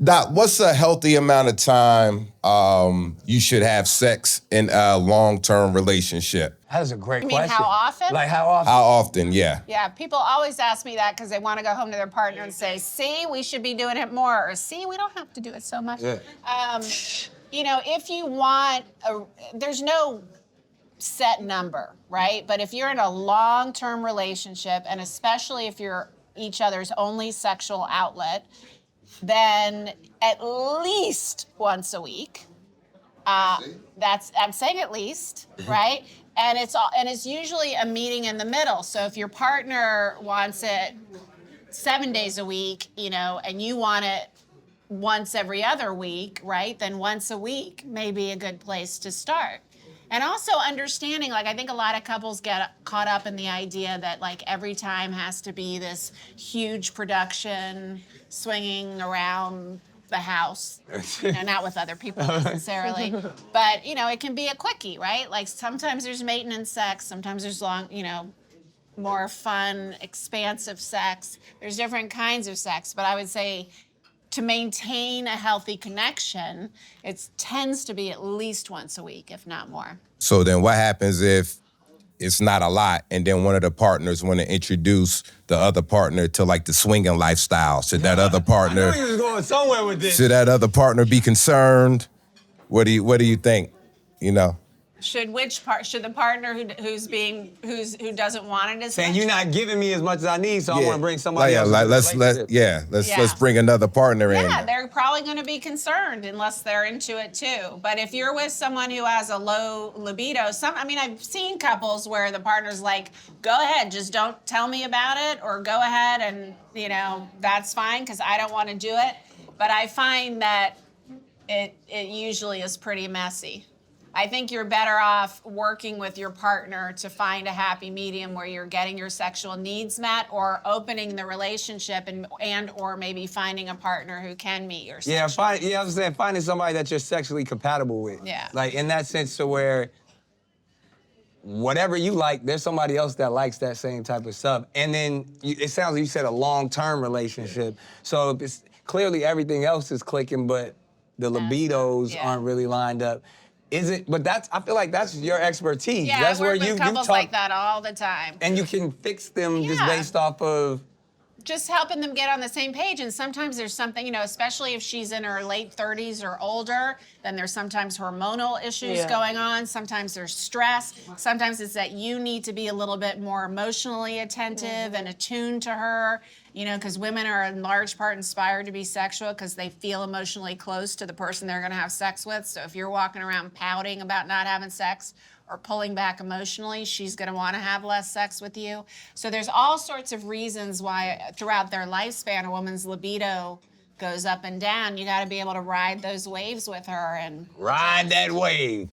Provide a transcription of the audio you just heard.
Doc, what's a healthy amount of time you should have sex in a long-term relationship? That is a great You question. mean how often? Like how often? How often, yeah. Yeah, people always ask me that because they want to go home to their partner and say, see, we should be doing it more, or see, we don't have to do it so much. Yeah. If you want, there's no set number, right? But if you're in a long-term relationship, and especially if you're each other's only sexual outlet, then at least once a week. I'm saying at least, right? And it's usually a meeting in the middle. So if your partner wants it 7 days a week, and you want it once every other week, right? Then once a week may be a good place to start. And also understanding, I think a lot of couples get caught up in the idea that every time has to be this huge production swinging around the house, not with other people necessarily, but it can be a quickie, right? Sometimes there's maintenance sex, sometimes there's long, more fun, expansive sex. There's different kinds of sex, but I would say to maintain a healthy connection, it tends to be at least once a week, if not more. So then what happens if it's not a lot and then one of the partners want to introduce the other partner to the swinging lifestyle? Should that other partner... I knew you was going somewhere with this. Should that other partner be concerned? What do you think? Should the partner who doesn't want it as Saying much? you're not giving me as much as I need, so I want to bring somebody else. Let's bring another partner in. Yeah, they're probably going to be concerned unless they're into it too. But if you're with someone who has a low libido, I've seen couples where the partner's like, go ahead, just don't tell me about it, or go ahead and, that's fine because I don't want to do it. But I find that it usually is pretty messy. I think you're better off working with your partner to find a happy medium where you're getting your sexual needs met, or opening the relationship and or maybe finding a partner who can meet your sexual needs. I was saying finding somebody that you're sexually compatible with. Yeah. In that sense, to where whatever you like, there's somebody else that likes that same type of stuff. And then it sounds like you said a long-term relationship. So it's, clearly everything else is clicking, but the libidos aren't really lined up. But I feel like that's your expertise. Yeah, that's I work where with you couples talk, like that all the time. and you can fix them just Yeah. based off of. Just helping them get on the same page. And sometimes there's something, especially if she's in her late 30s or older, then there's sometimes hormonal issues going on. Sometimes there's stress. Sometimes it's that you need to be a little bit more emotionally attentive and attuned to her, because women are in large part inspired to be sexual because they feel emotionally close to the person they're going to have sex with. So if you're walking around pouting about not having sex or pulling back emotionally, she's going to want to have less sex with you. So there's all sorts of reasons why throughout their lifespan a woman's libido goes up and down. You got to be able to ride those waves with her and Ride that wave.